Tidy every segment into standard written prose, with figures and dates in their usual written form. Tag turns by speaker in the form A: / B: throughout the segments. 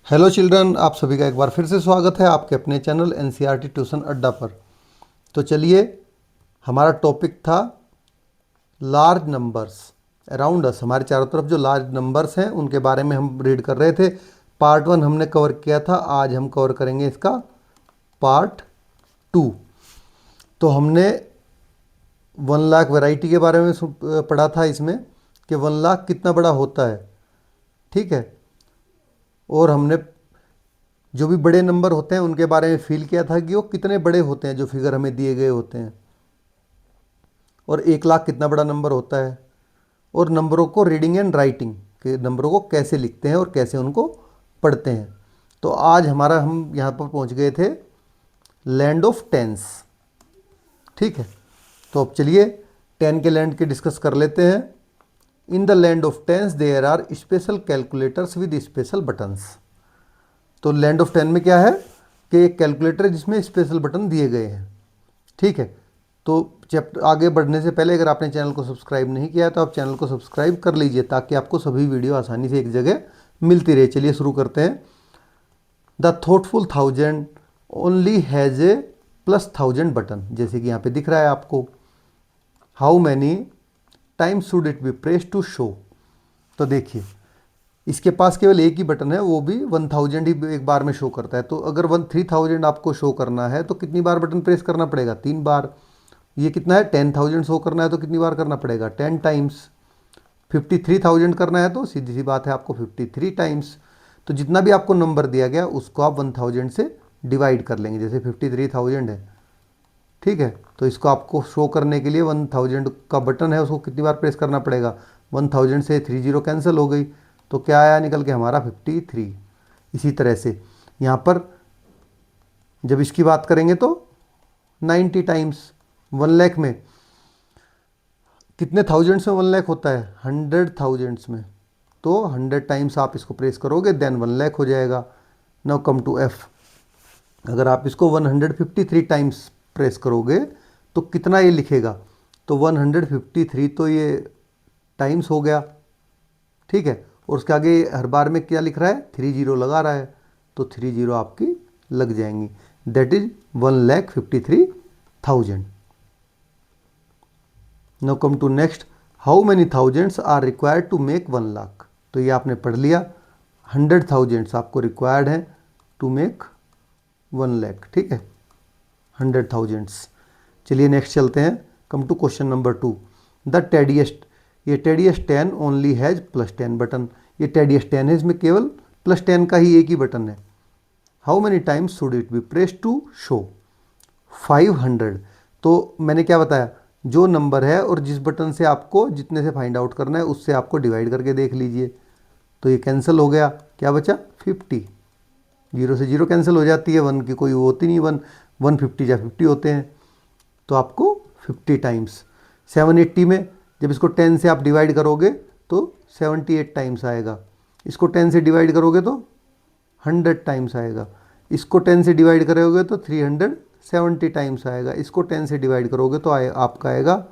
A: Hello children, आप सभी का एक बार फिर से स्वागत है आपके अपने चैनल एनसीईआरटी ट्यूशन अड्डा पर। तो चलिए, हमारा टॉपिक था लार्ज नंबर्स अराउंड अस। हमारे चारों तरफ जो लार्ज नंबर्स हैं उनके बारे में हम रीड कर रहे थे। पार्ट 1 हमने कवर किया था, आज हम कवर करेंगे इसका पार्ट 2। तो हमने 1 लाख वैरायटी के बारे में पढ़ा था इसमें कि 1 लाख कितना बड़ा होता है। ठीक है, और हमने जो भी बड़े नंबर होते हैं उनके बारे में फील किया था कि वो कितने बड़े होते हैं जो फिगर हमें दिए गए होते हैं, और 1 लाख कितना बड़ा नंबर होता है, और नंबरों को रीडिंग एंड राइटिंग के नंबरों को कैसे लिखते हैं और कैसे उनको पढ़ते हैं। तो आज हम यहाँ पर पहुँच गए थे लैंड ऑफ टेंस। ठीक है, तो अब चलिए 10 के लैंड के डिस्कस कर लेते हैं। In the land of tens there are special calculators with special buttons. तो लैंड ऑफ 10 में क्या है कि एक कैलकुलेटर जिसमें स्पेशल बटन दिए गए हैं। ठीक है, तो चैप्टर आगे बढ़ने से पहले अगर आपने चैनल को सब्सक्राइब नहीं किया है तो आप चैनल को सब्सक्राइब कर लीजिए ताकि आपको सभी वीडियो आसानी से एक जगह मिलती रहे। चलिए शुरू करते हैं। The thoughtful 1000 only has a +1000 button, जैसे कि यहाँ पे दिख रहा है आपको। How many times should it be press to show. तो देखिए, इसके पास केवल एक ही बटन है, वो भी 1000 ही एक बार में शो करता है। तो अगर 3000 आपको शो करना है तो कितनी बार बटन प्रेस करना पड़ेगा? 3 बार। ये कितना है? 10,000 शो करना है तो कितनी बार करना पड़ेगा? 10 टाइम्स। 53,000 करना है तो सीधी सी बात है, आपको 53 टाइम्स। तो जितना भी आपको नंबर दिया गया उसको आप 1000 से डिवाइड कर लेंगे। जैसे 53,000 है, ठीक है, तो इसको आपको शो करने के लिए 1000 का बटन है, उसको कितनी बार प्रेस करना पड़ेगा? 1000 से 30 कैंसिल हो गई, तो क्या आया निकल के? हमारा 53। इसी तरह से यहाँ पर जब इसकी बात करेंगे तो 90 टाइम्स। 1 लाख में कितने थाउजेंड्स में 1 लाख होता है? 100,000 में। तो 100 टाइम्स आप इसको प्रेस करोगे देन 1 लाख हो जाएगा। Now come to F. अगर आप इसको 153 टाइम्स प्रेस करोगे तो कितना ये लिखेगा? तो 153 तो ये टाइम्स हो गया। ठीक है, और उसके आगे हर बार में क्या लिख रहा है? 30 लगा रहा है, तो 30 आपकी लग जाएंगी। That is 1,53,000। Now come to next. How many thousands are required to make 1 lakh. तो ये आपने पढ़ लिया, 100,000 आपको रिक्वायर्ड है टू मेक 1 लाख। ठीक है, 100,000। चलिए नेक्स्ट चलते हैं। Come to question number 2। The tidiest. ये टेडीएस्ट 10 ओनली हैज़ +10 बटन। ये टेडीएस्ट 10 है, इसमें केवल +10 का ही एक ही बटन है। How many times should it be press to show? 500। तो मैंने क्या बताया, जो नंबर है और जिस बटन से आपको जितने से फाइंड आउट करना है उससे आपको डिवाइड करके देख लीजिए। तो ये कैंसिल हो गया, क्या बचा? 50। 0 से 0 कैंसिल हो जाती है, 1 की कोई होती नहीं। 150 या 50 होते हैं, तो आपको 50 टाइम्स। 780 में जब इसको 10 से आप डिवाइड करोगे तो 78 टाइम्स आएगा। इसको 10 से डिवाइड करोगे तो 100 टाइम्स आएगा। इसको 10 से डिवाइड करोगे तो 370 टाइम्स आएगा। इसको 10 से डिवाइड करोगे तो आपका आएगा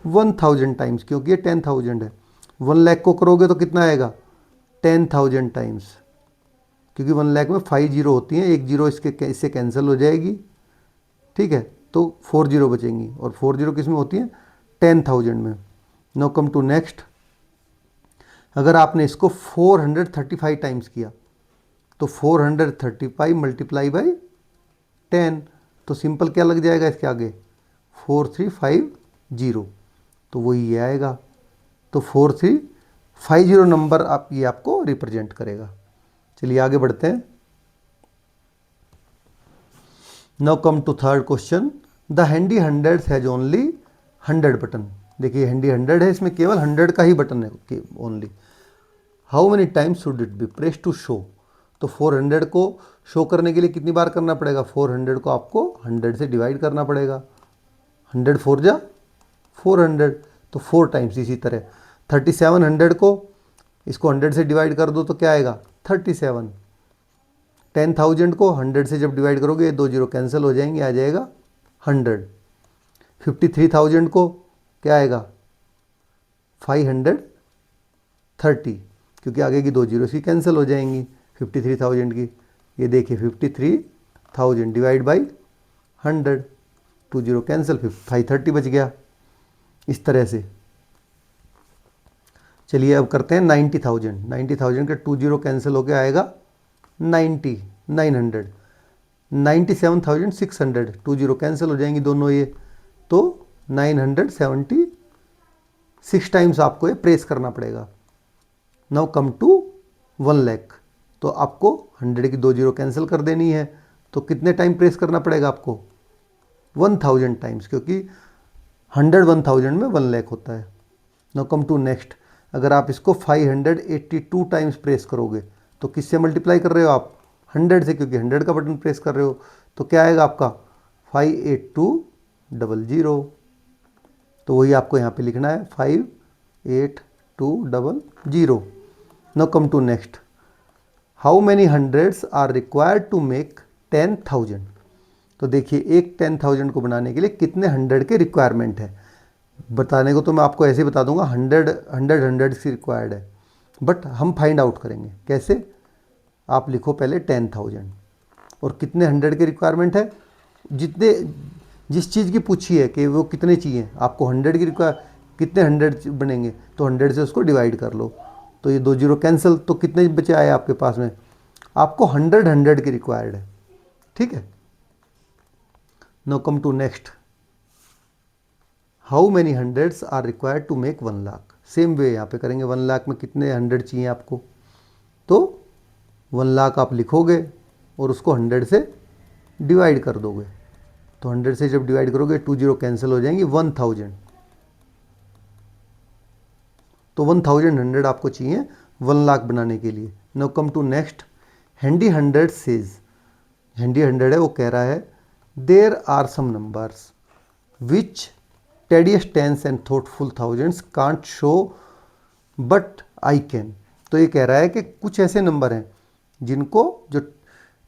A: 1000 टाइम्स, क्योंकि ये 10,000 है। 1 लाख को करोगे तो कितना आएगा? 10,000 टाइम्स, क्योंकि 1 लाख में 5 जीरो होती हैं, एक जीरो इससे कैंसिल हो जाएगी। ठीक है, तो 4 जीरो बचेंगी, और 4 जीरो किस में होती हैं? 10,000 में। No come to next. अगर आपने इसको 435 टाइम्स किया तो 435 मल्टीप्लाई बाई 10, तो सिंपल क्या लग जाएगा इसके आगे? 4350, तो वही ये आएगा। तो 4350 नंबर ये आपको रिप्रेजेंट करेगा। चलिए आगे बढ़ते हैं। Now come to third question. The handy 100 has only 100 button. देखिए हैंडी 100 है, इसमें केवल 100 का ही बटन है only. How many times should it be press to show? तो 400 को शो करने के लिए कितनी बार करना पड़ेगा? 400 को आपको 100 से डिवाइड करना पड़ेगा। 100 4 जा 400, तो 4 टाइम्स। इसी तरह 3700 को इसको 100 से डिवाइड कर दो तो क्या आएगा? 37। 10,000 को 100 से जब डिवाइड करोगे 2 जीरो कैंसिल हो जाएंगे, आ जाएगा 100। 53,000 को क्या आएगा? 530, क्योंकि आगे की 2 जीरो सी कैंसिल हो जाएंगी। 53,000 की। ये देखिए 53,000 डिवाइड बाई 100, 20 कैंसिल, 530 बच गया। इस तरह से चलिए अब करते हैं 90,000। 90,000 के 20 कैंसिल होके आएगा 90, 900, 97,600, 20 कैंसिल हो जाएंगी दोनों ये, तो 976 टाइम्स आपको ये प्रेस करना पड़ेगा। नाउ कम टू 1 लाख, तो आपको 100 की 2 जीरो कैंसिल कर देनी है, तो कितने टाइम प्रेस करना पड़ेगा आपको? 1000 टाइम्स, क्योंकि 100 1000 में 1 लाख होता है। नाउ कम टू नेक्स्ट, अगर आप इसको 582 टाइम्स प्रेस करोगे तो किससे मल्टीप्लाई कर रहे हो आप? 100 से, क्योंकि 100 का बटन प्रेस कर रहे हो। तो क्या आएगा आपका? 58200। तो वही आपको यहाँ पे लिखना है 58200। Now come to next, how many hundreds are required to make 10,000। तो देखिए एक 10,000 को बनाने के लिए कितने 100 के रिक्वायरमेंट है बताने को तो मैं आपको ऐसे ही बता दूंगा, 100 की रिक्वायर्ड है, बट हम फाइंड आउट करेंगे कैसे। आप लिखो पहले 10,000 और कितने 100 के रिक्वायरमेंट है, जितने जिस चीज़ की पूछी है कि वो कितने चाहिए आपको, 100 की कितने 100 बनेंगे, तो 100 से उसको डिवाइड कर लो, तो ये 2 जीरो कैंसिल, तो कितने बचे आए आपके पास में? आपको 100 की रिक्वायर्ड है, ठीक है। Now come to next, how many hundreds are required to make 1 lakh. Same way यहाँ पे करेंगे, 1 लाख में कितने 100 चाहिए आपको, तो 1 लाख आप लिखोगे और उसको 100 से डिवाइड कर दोगे, तो 100 से जब डिवाइड करोगे 2 जीरो कैंसिल हो जाएंगी, 1000, तो 1100 आपको चाहिए 1 लाख बनाने के लिए। Now come to next, handy 100 says, handy 100 है वो कह रहा है there are some numbers which tedious tens and thoughtful thousands can't show but I can. तो ये कह रहा है कि कुछ ऐसे नंबर हैं जिनको जो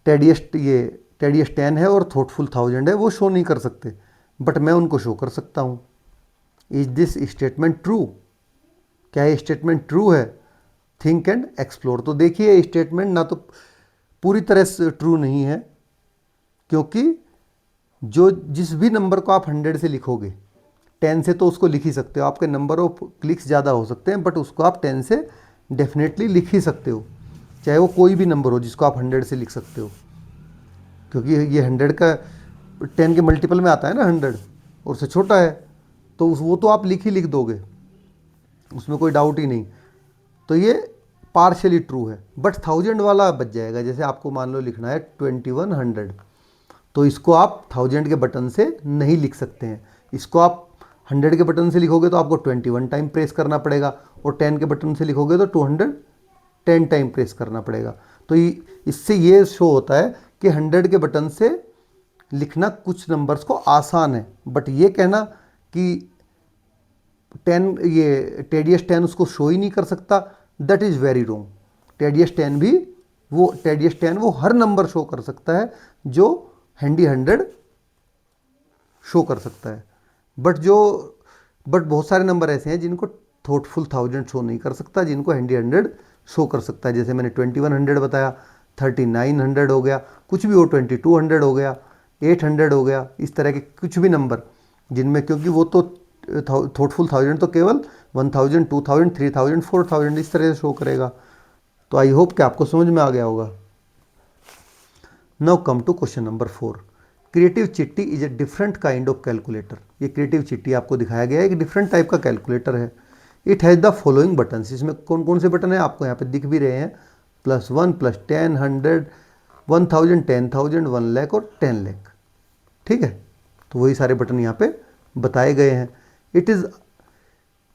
A: टेडियस 10 है और थॉटफुल 1000 है वो शो नहीं कर सकते, बट मैं उनको शो कर सकता हूँ। Is this statement true? क्या ये स्टेटमेंट ट्रू है? Think and explore. तो देखिए ये स्टेटमेंट ना तो पूरी तरह से ट्रू नहीं है, क्योंकि जो जिस भी नंबर को आप 100 से लिखोगे, 10 से तो उसको लिख ही सकते हो, आपके नंबर ऑफ क्लिक्स ज़्यादा हो सकते हैं, बट उसको आप 10 से डेफिनेटली लिख ही सकते हो, चाहे वो कोई भी नंबर हो जिसको आप 100 से लिख सकते हो, क्योंकि ये 100 का 10 के मल्टीपल में आता है ना 100, और उससे छोटा है, तो वो तो आप लिख दोगे, उसमें कोई डाउट ही नहीं। तो ये पार्शियली ट्रू है, बट 1000 वाला बच जाएगा। जैसे आपको मान लो लिखना है 2100, तो इसको आप 1000 के बटन से नहीं लिख सकते हैं, इसको आप 100 के बटन से लिखोगे तो आपको 21 टाइम प्रेस करना पड़ेगा, और 10 के बटन से लिखोगे तो 210 टाइम प्रेस करना पड़ेगा। तो इससे ये शो होता है कि 100 के बटन से लिखना कुछ नंबर्स को आसान है, बट ये कहना कि 10 ये टेडियस 10 उसको शो ही नहीं कर सकता, that is very wrong. Tedious 10 वो हर नंबर शो कर सकता है जो हैंडी 100 शो कर सकता है, बट बहुत सारे नंबर ऐसे हैं जिनको थॉटफुल 1000 शो नहीं कर सकता, जिनको हैंडी 100 शो कर सकता है। जैसे मैंने 2100 बताया, 3900 हो गया, कुछ भी हो, 2200 हो गया, 800 हो गया, इस तरह के कुछ भी नंबर जिनमें, क्योंकि वो तो थॉटफुल 1000 तो केवल 1000, 2000, 3000, 4000 इस तरह से शो करेगा। तो आई होप कि आपको समझ में आ गया होगा। Now come to question number 4, creative Chitti is a different kind of calculator. ये क्रिएटिव चिट्टी आपको दिखाया गया है एक डिफरेंट टाइप का कैलकुलेटर है। It has the following buttons, इसमें कौन कौन से बटन हैं आपको यहाँ पे दिख भी रहे हैं, +1, +10, 100, 1000, 10,000, 1 लाख और 10 लाख, ठीक है। तो वही सारे बटन यहाँ पे बताए गए हैं।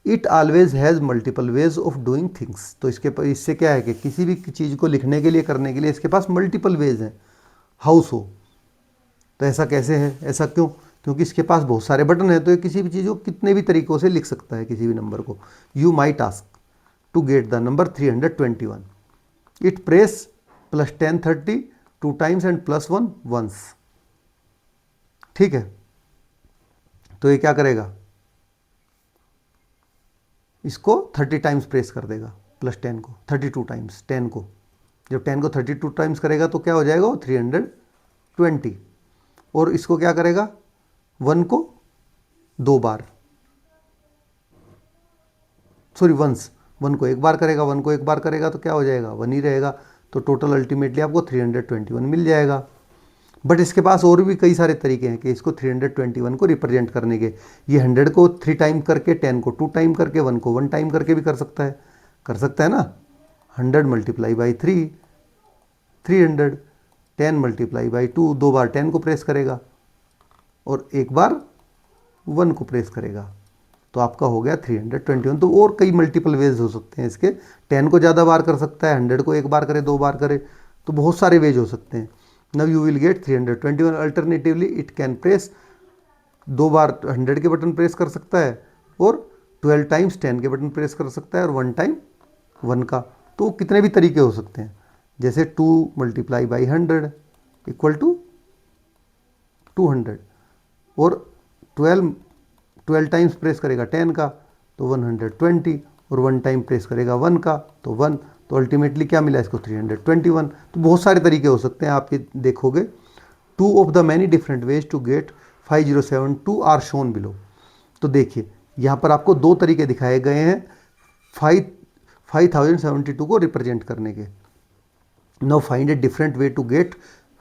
A: It always has multiple ways of doing things. तो इससे क्या है कि किसी भी चीज़ को लिखने के लिए, करने के लिए इसके पास मल्टीपल वेज हैं। हाउस हो, तो ऐसा कैसे है, ऐसा क्यों? क्योंकि इसके पास बहुत सारे बटन हैं, तो ये किसी भी चीज़ को कितने भी तरीक़ों से लिख सकता है, किसी भी नंबर को। You might ask to get the number 321, it press +10 30 2 times and +1 once, ठीक है। तो ये क्या करेगा, इसको 30 टाइम्स प्रेस कर देगा, +10 को 32 टाइम्स 10 को, जब 10 को 32 टाइम्स करेगा तो क्या हो जाएगा वो 320। और इसको क्या करेगा, 1 को 2 बार, सॉरी वंस, 1 को 1 बार करेगा, 1 को 1 बार करेगा तो क्या हो जाएगा 1 ही रहेगा। तो टोटल अल्टीमेटली आपको 321 मिल जाएगा। बट इसके पास और भी कई सारे तरीके हैं कि इसको 321 को रिप्रेजेंट करने के। ये 100 को 3 टाइम करके, 10 को 2 टाइम करके, 1 को 1 टाइम करके भी कर सकता है ना। 100 मल्टीप्लाई बाई 3 300, 10 मल्टीप्लाई बाई 2, 2 बार 10 को प्रेस करेगा और 1 बार 1 को प्रेस करेगा, तो आपका हो गया 321। तो और कई मल्टीपल वेज हो सकते हैं इसके। 10 को ज़्यादा बार कर सकता है, 100 को 1 बार करे, 2 बार करे, तो बहुत सारे वेज हो सकते हैं। Now you will get 321। Alternatively it can press, 2 बार 100 के बटन प्रेस कर सकता है और 12 टाइम्स 10 के बटन प्रेस कर सकता है और 1 टाइम 1 का। तो कितने भी तरीके हो सकते हैं, जैसे 2 मल्टीप्लाई बाई 100 इक्वल टू 200 और 12 टाइम्स प्रेस करेगा 10 का तो 120 और 1 टाइम प्रेस करेगा 1 का तो 1। तो अल्टीमेटली क्या मिला इसको 321। तो बहुत सारे तरीके हो सकते हैं, आप ये देखोगे। 2 of the many different ways to get 5072 are shown below. तो देखिए यहाँ पर आपको 2 तरीके दिखाए गए हैं 5072 को रिप्रेजेंट करने के। Now find a different way to get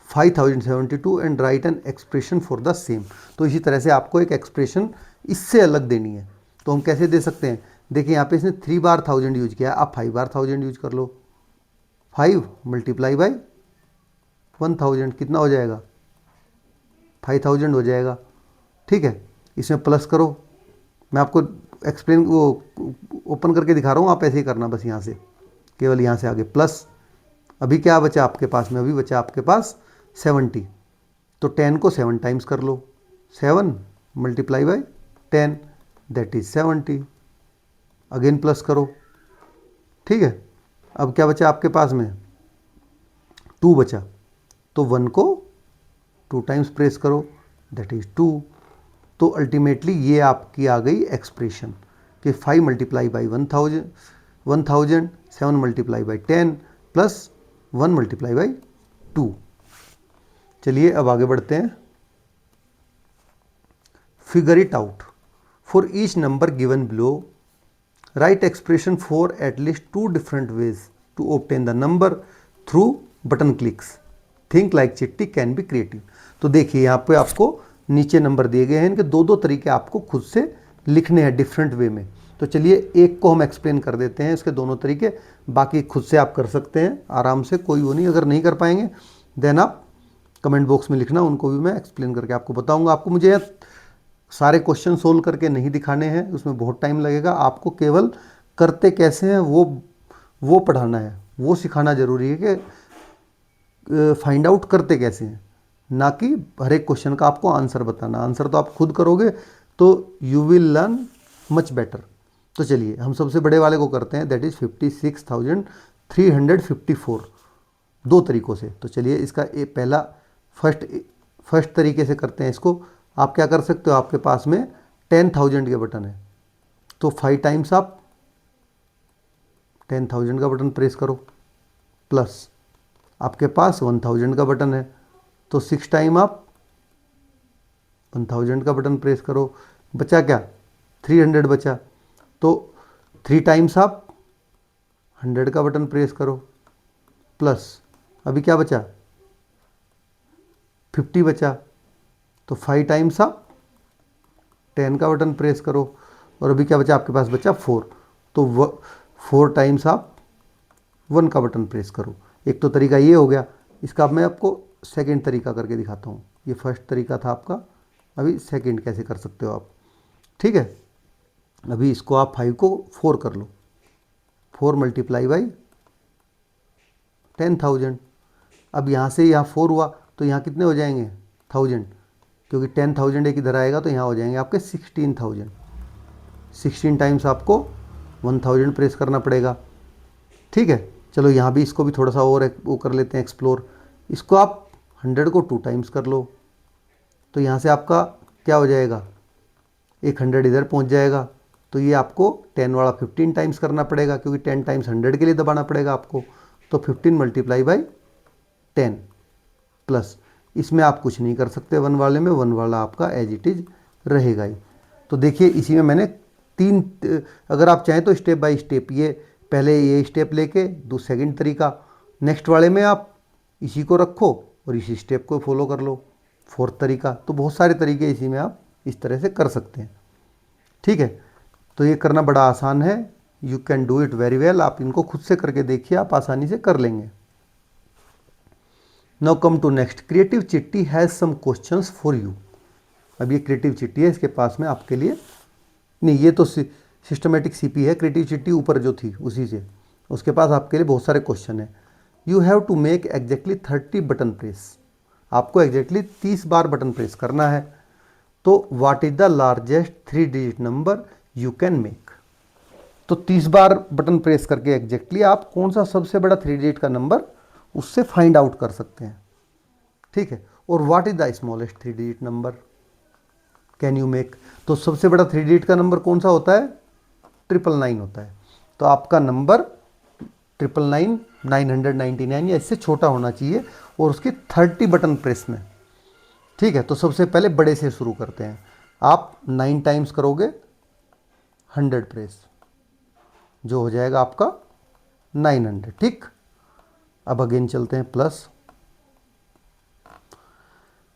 A: 5072 and write an expression for the same. तो इसी तरह से आपको एक एक्सप्रेशन इससे अलग देनी है। तो हम कैसे दे सकते हैं, देखिए यहाँ पे इसने 3 बार 1000 यूज किया है, आप 5 बार 1000 यूज कर लो। 5 मल्टीप्लाई बाई 1000 कितना हो जाएगा 5000 हो जाएगा। ठीक है, इसमें प्लस करो, मैं आपको एक्सप्लेन वो ओपन करके दिखा रहा हूँ, आप ऐसे ही करना बस, यहाँ से केवल यहाँ से आगे प्लस। अभी क्या बचा आपके पास में, अभी बचा आपके पास 70। तो 10 को 7 टाइम्स कर लो, 7 multiply by 10 that is 70। Again plus करो। ठीक है, अब क्या बचा आपके पास में 2 बचा, तो 1 को 2 टाइम्स प्रेस करो दैट इज 2। तो अल्टीमेटली ये आपकी आ गई एक्सप्रेशन कि 5 multiply by 1000, 7 multiply by 10 plus 1 multiply by 2। चलिए अब आगे बढ़ते हैं। Figure it out for each number given below, write expression for at least 2 different ways to obtain the number through button clicks. Think like Chitti can be creative. तो देखिए यहाँ पे आपको नीचे नंबर दिए गए हैं, इनके 2 दो तरीके आपको खुद से लिखने हैं डिफरेंट वे में। तो चलिए एक को हम एक्सप्लेन कर देते हैं, इसके दोनों तरीके, बाकी खुद से आप कर सकते हैं आराम से, कोई वो नहीं। अगर नहीं कर पाएंगे देन आप कमेंट बॉक्स में लिखना, उनको भी मैं एक्सप्लेन करके आपको बताऊंगा। आपको मुझे सारे क्वेश्चन सोल्व करके नहीं दिखाने हैं, उसमें बहुत टाइम लगेगा। आपको केवल करते कैसे हैं वो पढ़ाना है, वो सिखाना ज़रूरी है कि फाइंड आउट करते कैसे हैं, ना कि हर एक क्वेश्चन का आपको आंसर बताना। आंसर तो आप खुद करोगे तो you will learn much better. तो चलिए हम सबसे बड़े वाले को करते हैं, दैट इज़ 56,354, 2 तरीक़ों से। तो चलिए इसका पहला फर्स्ट तरीके से करते हैं इसको। आप क्या कर सकते हो, आपके पास में 10,000 के बटन है तो 5 टाइम्स आप 10,000 का बटन प्रेस करो, प्लस आपके पास 1000 का बटन है तो 6 टाइम आप 1000 का बटन प्रेस करो। बचा क्या 300 बचा, तो 3 टाइम्स आप 100 का बटन प्रेस करो, प्लस अभी क्या बचा 50 बचा, तो 5 टाइम्स आप 10 का बटन प्रेस करो और अभी क्या बचा आपके पास बचा 4, तो 4 टाइम्स आप 1 का बटन प्रेस करो। एक तो तरीका ये हो गया, इसका अब मैं आपको सेकंड तरीका करके दिखाता हूँ। ये फर्स्ट तरीका था आपका, अभी सेकंड कैसे कर सकते हो आप। ठीक है, अभी इसको आप 5 को 4 कर लो, 4 मल्टीप्लाई बाई 10,000। अब यहाँ से यहाँ 4 हुआ तो यहाँ कितने हो जाएंगे 1000, क्योंकि 10,000 एक इधर आएगा तो यहाँ हो जाएंगे आपके 16,000। 16 टाइम्स आपको 1000 प्रेस करना पड़ेगा। ठीक है, चलो यहाँ भी इसको भी थोड़ा सा और वो कर लेते हैं एक्सप्लोर। इसको आप 100 को 2 टाइम्स कर लो, तो यहाँ से आपका क्या हो जाएगा, एक 100 इधर पहुँच जाएगा। तो ये आपको 10 वाला 15 टाइम्स करना पड़ेगा, क्योंकि 10 टाइम्स 100 के लिए दबाना पड़ेगा आपको। तो 15 मल्टीप्लाई बाई 10 प्लस, इसमें आप कुछ नहीं कर सकते, 1 वाले में 1 वाला आपका एज इट इज रहेगा ही। तो देखिए इसी में मैंने 3, अगर आप चाहें तो स्टेप बाय स्टेप, ये पहले ये स्टेप लेके सेकंड तरीका, नेक्स्ट वाले में आप इसी को रखो और इसी स्टेप को फॉलो कर लो, फोर्थ तरीका। तो बहुत सारे तरीके इसी में आप इस तरह से कर सकते हैं, ठीक है। तो ये करना बड़ा आसान है, you can do it very well. आप इनको खुद से करके देखिए, आप आसानी से कर लेंगे। Now come to next, creative Chitti has some questions for you. अब ये क्रिएटिव चिट्टी है, इसके पास में आपके लिए नहीं, ये तो सिस्टमेटिक सीपी है, क्रिएटिव चिट्टी ऊपर जो थी उसी से, उसके पास आपके लिए बहुत सारे क्वेश्चन है। You have to make exactly 30 button press, आपको एग्जैक्टली 30 बार बटन प्रेस करना है। तो what is the largest 3 digit number you can make. तो 30 बार बटन प्रेस करके एग्जैक्टली आप कौन सा सबसे बड़ा 3 डिजिट का नंबर उससे फाइंड आउट कर सकते हैं, ठीक है। और what is the smallest 3 digit number can you make. तो सबसे बड़ा 3 डिजिट का नंबर कौन सा होता है, 999 होता है। तो आपका नंबर 999, 999 या इससे छोटा होना चाहिए और उसके 30 बटन प्रेस में, ठीक है। तो सबसे पहले बड़े से शुरू करते हैं। आप 9 टाइम्स करोगे 100 प्रेस, जो हो जाएगा आपका 900, ठीक। अब अगेन चलते हैं प्लस।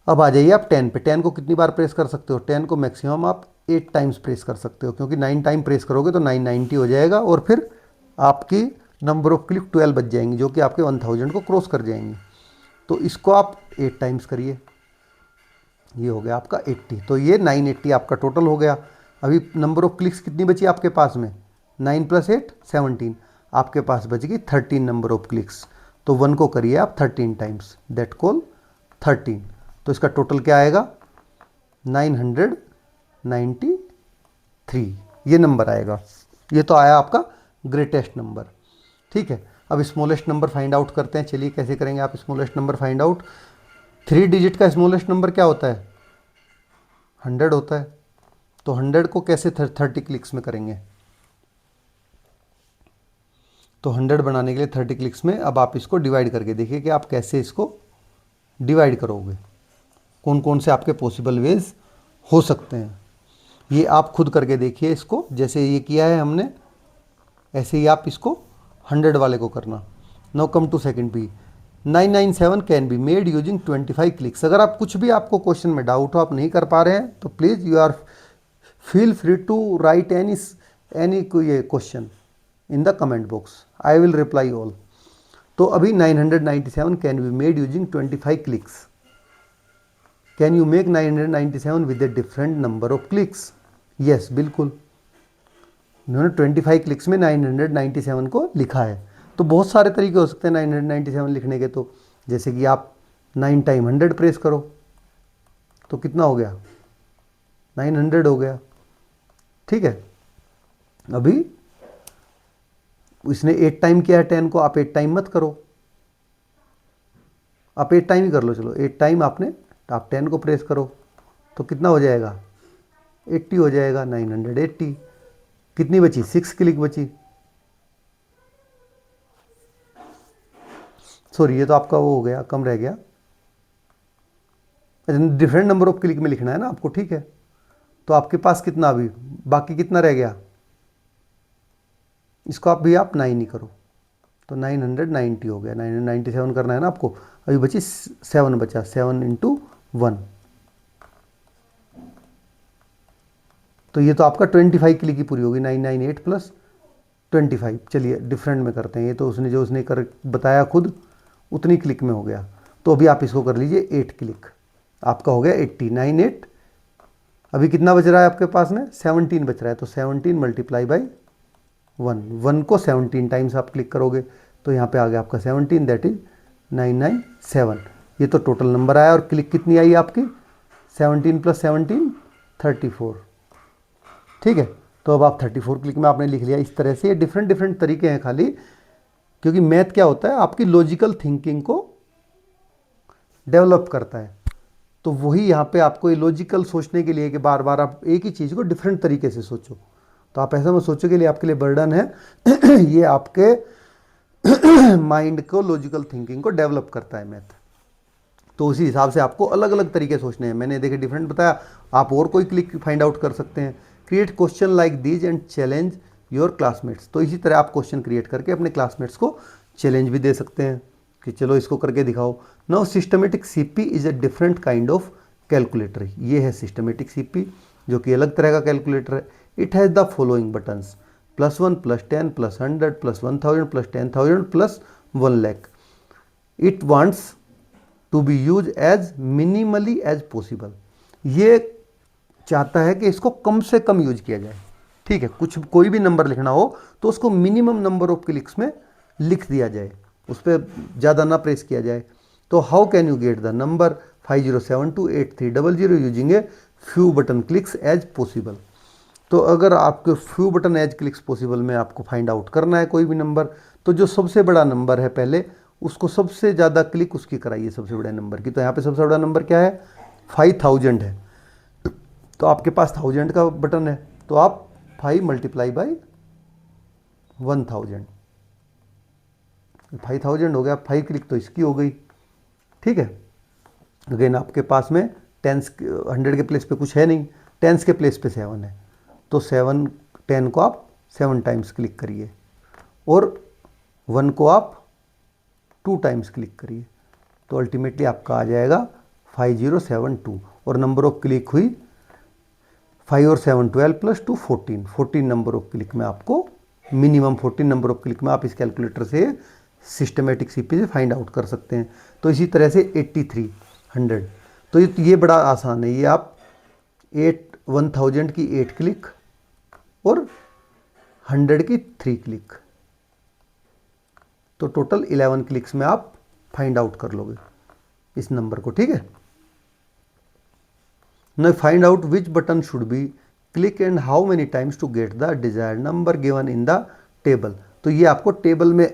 A: अब आ जाइए आप 10 पे। 10 को कितनी बार प्रेस कर सकते हो, 10 को मैक्सिमम आप 8 टाइम्स प्रेस कर सकते हो, क्योंकि 9 टाइम प्रेस करोगे तो 990 हो जाएगा और फिर आपकी नंबर ऑफ क्लिक 12 बच जाएंगी, जो कि आपके 1000 को क्रॉस कर जाएंगी। तो इसको आप 8 टाइम्स करिए, ये हो गया आपका 80। तो ये 980 आपका टोटल हो गया। अभी नंबर ऑफ क्लिक्स कितनी बची आपके पास में, 9 + 8 17, आपके पास बच गई 13 नंबर ऑफ क्लिक्स। तो 1 को करिए आप 13 टाइम्स, दैट कॉल 13। तो इसका टोटल क्या आएगा, 993, ये नंबर आएगा। ये तो आया आपका ग्रेटेस्ट नंबर, ठीक है। अब स्मॉलेस्ट नंबर फाइंड आउट करते हैं। चलिए कैसे करेंगे आप smallest number find out. 3 digit का स्मॉलेस्ट नंबर क्या होता है, 100 होता है। तो 100 को कैसे 30 क्लिक्स में करेंगे, तो 100 बनाने के लिए 30 क्लिक्स में अब आप इसको डिवाइड करके देखिए कि आप कैसे इसको डिवाइड करोगे, कौन कौन से आपके पॉसिबल वेज हो सकते हैं। ये आप खुद करके देखिए इसको, जैसे ये किया है हमने ऐसे ही आप इसको 100 वाले को करना। Now come to second P, 997 can be made using 25 clicks. अगर आप कुछ भी आपको क्वेश्चन में डाउट हो, आप नहीं कर पा रहे हैं, तो please you are feel free to write any ये question in the comment box, I will reply all. तो अभी 997 can be made using 25 clicks. Can you make 997 with a different number of clicks, yes बिल्कुल। उन्होंने 25 clicks में 997 को लिखा है। तो बहुत सारे तरीके हो सकते हैं 997 लिखने के, तो जैसे कि आप 9 टाइम 100 प्रेस करो तो कितना हो गया, 900 हो गया, ठीक है। अभी इसने 8 टाइम किया है 10 को, आप 8 टाइम मत करो, आप 8 टाइम ही कर लो। चलो 8 टाइम आपने, आप 10 को प्रेस करो तो कितना हो जाएगा, 80 हो जाएगा, 980। कितनी बची, 6 क्लिक बची। सॉरी ये तो आपका वो हो गया, कम रह गया। डिफरेंट नंबर ऑफ क्लिक में लिखना है ना आपको, ठीक है। तो आपके पास कितना अभी बाकी कितना रह गया, इसको आप भी आप 9 ही करो तो 990 हो गया। 997 करना है ना आपको, अभी बची 7 बचा, 7 × 1, तो ये तो आपका 25 क्लिक की पूरी होगी, 998 + 25। चलिए डिफरेंट में करते हैं, ये तो उसने जो उसने कर बताया खुद उतनी क्लिक में हो गया। तो अभी आप इसको कर लीजिए 8 क्लिक, आपका हो गया 80, 98। अभी कितना बच रहा है आपके पास में, 17 बच रहा है। तो 17 × 1, 1 को 17 टाइम्स आप क्लिक करोगे तो यहाँ पे आ गया आपका 17, दैट इज 997। ये तो टोटल नंबर आया। और क्लिक कितनी आई आपकी, 17 + 17 34, ठीक है। तो अब आप 34 क्लिक में आपने लिख लिया। इस तरह से ये डिफरेंट तरीके हैं खाली, क्योंकि मैथ क्या होता है, आपकी लॉजिकल थिंकिंग को डेवलप करता है। तो वही यहाँ पे आपको ये लॉजिकल सोचने के लिए कि बार बार आप एक ही चीज़ को डिफरेंट तरीके से सोचो। तो आप ऐसा मत सोचो कि लिए आपके लिए बर्डन है ये आपके माइंड को, लॉजिकल थिंकिंग को डेवलप करता है मैथ। तो उसी हिसाब से आपको अलग अलग तरीके सोचने हैं। मैंने देखे डिफरेंट बताया, आप और कोई क्लिक फाइंड आउट कर सकते हैं। Create question like these and challenge your classmates. तो इसी तरह आप क्वेश्चन क्रिएट करके अपने क्लासमेट्स को चैलेंज भी दे सकते हैं कि चलो इसको करके दिखाओ। Now systematic CP is a different kind of calculator. ये है सिस्टमेटिक सीपी, जो कि अलग तरह का कैलकुलेटर है। It has the following buttons: +1 +10 +100 +1000 +10,000 +1,00,000। It wants to be use as minimally as possible. ये चाहता है कि इसको कम से कम यूज किया जाए। ठीक है, कुछ कोई भी नंबर लिखना हो तो उसको मिनिमम नंबर ऑफ क्लिक्स में लिख दिया जाए, उस पर ज़्यादा ना प्रेस किया जाए। तो how can you get the number 50728300 using a few button clicks as possible. तो अगर आपके few button as clicks possible में आपको फाइंड आउट करना है कोई भी नंबर, तो जो सबसे बड़ा नंबर है पहले उसको सबसे ज़्यादा क्लिक उसकी कराइए सबसे बड़े नंबर की। तो यहाँ पे सबसे बड़ा नंबर क्या है? 5000 है। तो आपके पास 1000 का बटन है, तो आप 5 × 1000, 5000 हो गया। 5 क्लिक तो इसकी हो गई। ठीक है, अगेन आपके पास में 100 के प्लेस पे कुछ है नहीं, 10 के प्लेस पे 7 है, तो 10 को आप 7 टाइम्स क्लिक करिए और 1 को आप 2 टाइम्स क्लिक करिए। तो अल्टीमेटली आपका आ जाएगा 5072 और नंबर ऑफ क्लिक हुई 5 और 7 12 + 2 14। 14 नंबर ऑफ क्लिक में आपको मिनिमम 14 नंबर ऑफ क्लिक में आप इस कैलकुलेटर से सिस्टमेटिक सीपी से फाइंड आउट कर सकते हैं। तो इसी तरह से 83 100, तो ये बड़ा आसान है। ये आप 1000 की 8 क्लिक और 100 की 3 क्लिक, तो टोटल 11 क्लिक्स में आप फाइंड आउट कर लोगे इस नंबर को। ठीक है, now find out which button should be click and how many times to get the desired number given in the table. तो ये आपको टेबल में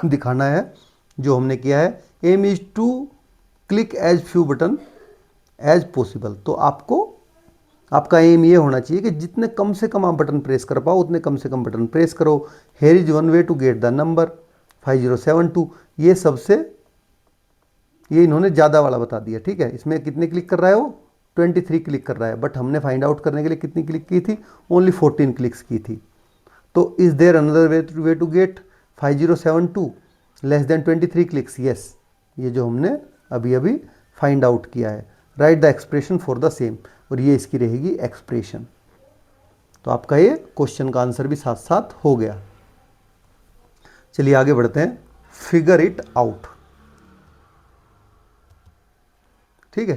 A: दिखाना है जो हमने किया है। Aim is to click as few button as possible. तो आपका एम ये होना चाहिए कि जितने कम से कम आप बटन प्रेस कर पाओ उतने कम से कम बटन प्रेस करो। Here is one way to get the number 5072। ये इन्होंने ज़्यादा वाला बता दिया। ठीक है, इसमें कितने क्लिक कर रहा है वो? 23 क्लिक कर रहा है, बट हमने फाइंड आउट करने के लिए कितनी क्लिक की थी? ओनली 14 क्लिक्स की थी। तो is there another way to get 5072 less than 23 clicks? Yes, ये जो हमने अभी अभी फाइंड आउट किया है। Write the expression for the same, और ये इसकी रहेगी एक्सप्रेशन। तो आपका ये क्वेश्चन का आंसर भी साथ साथ हो गया। चलिए आगे बढ़ते हैं। Figure it out. ठीक है,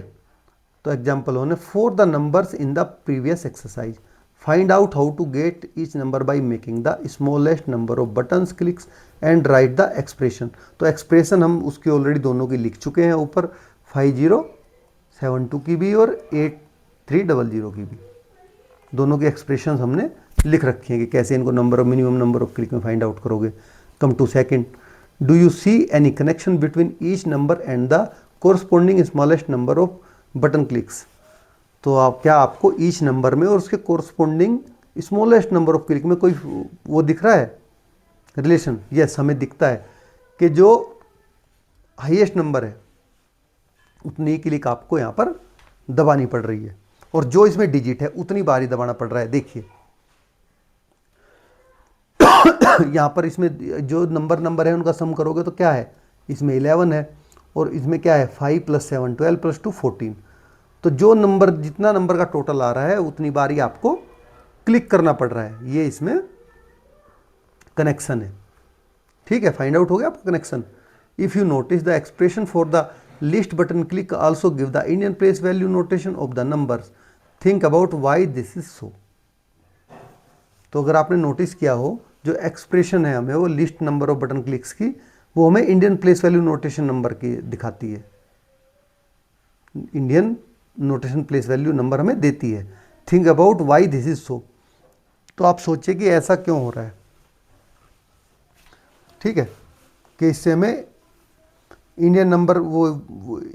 A: तो एग्जाम्पल होने for the numbers in the previous exercise find out how to get each number by making the smallest number of buttons clicks and write the expression. तो एक्सप्रेशन हम उसकी already दोनों की लिख चुके हैं ऊपर, 5072 की भी और 8300 की भी। दोनों की एक्सप्रेशन हमने लिख रखी हैं कि कैसे इनको number of minimum number of click में फाइंड आउट करोगे। Come to second, do you see any connection between each number and the corresponding smallest number of button clicks. तो क्या आपको ईच नंबर में और उसके corresponding smallest number of click में कोई वो दिख रहा है रिलेशन? यस, हमें दिखता है कि जो हाईएस्ट नंबर है उतनी क्लिक आपको यहाँ पर दबानी पड़ रही है, और जो इसमें डिजिट है उतनी बार ही दबाना पड़ रहा है। देखिए यहाँ पर इसमें जो नंबर है उनका सम करोगे तो क्या है? इसमें 11 है और इसमें क्या है? 5 + 7 12 + 2 14। तो जो नंबर, जितना नंबर का टोटल आ रहा है उतनी बार ही आपको क्लिक करना पड़ रहा है। ये इसमें कनेक्शन है। ठीक है, फाइंड आउट हो गया आपका connection. If you notice the expression for the list button click also give the Indian place value notation of the numbers, think about why this is so. तो अगर आपने नोटिस किया हो, जो एक्सप्रेशन है हमें वो list number of button clicks की, वो हमें Indian place value notation number की दिखाती है। Indian notation place value number हमें देती है। Think about why this is so. तो आप सोचिए कि ऐसा क्यों हो रहा है। ठीक है, कि इससे हमें इंडियन नंबर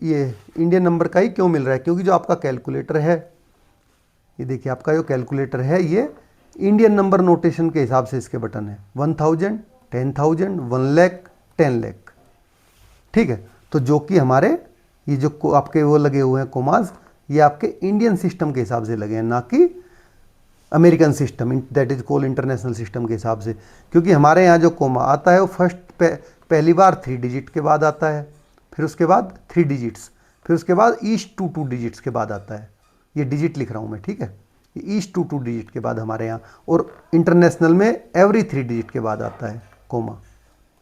A: ये इंडियन नंबर का ही क्यों मिल रहा है? क्योंकि जो आपका कैलकुलेटर है, ये देखिए आपका जो कैलकुलेटर है ये इंडियन नंबर नोटेशन के हिसाब से इसके बटन है। 1000 10,000, 1,00,000, 10,00,000। ठीक है, तो जो कि हमारे ये जो आपके वो लगे हुए हैं कोमाज, ये आपके इंडियन सिस्टम के हिसाब से लगे हैं, ना कि American system, that is called international system के हिसाब से। क्योंकि हमारे यहाँ जो कोमा आता है वो पहली बार 3 डिजिट के बाद आता है, फिर उसके बाद 3 डिजिट्स, फिर उसके बाद ईच 2 डिजिट्स के बाद आता है। ये डिजिट लिख रहा हूँ मैं, ठीक है, ये ईच 2 डिजिट के बाद हमारे यहाँ, और इंटरनेशनल में एवरी 3 डिजिट के बाद आता है कोमा।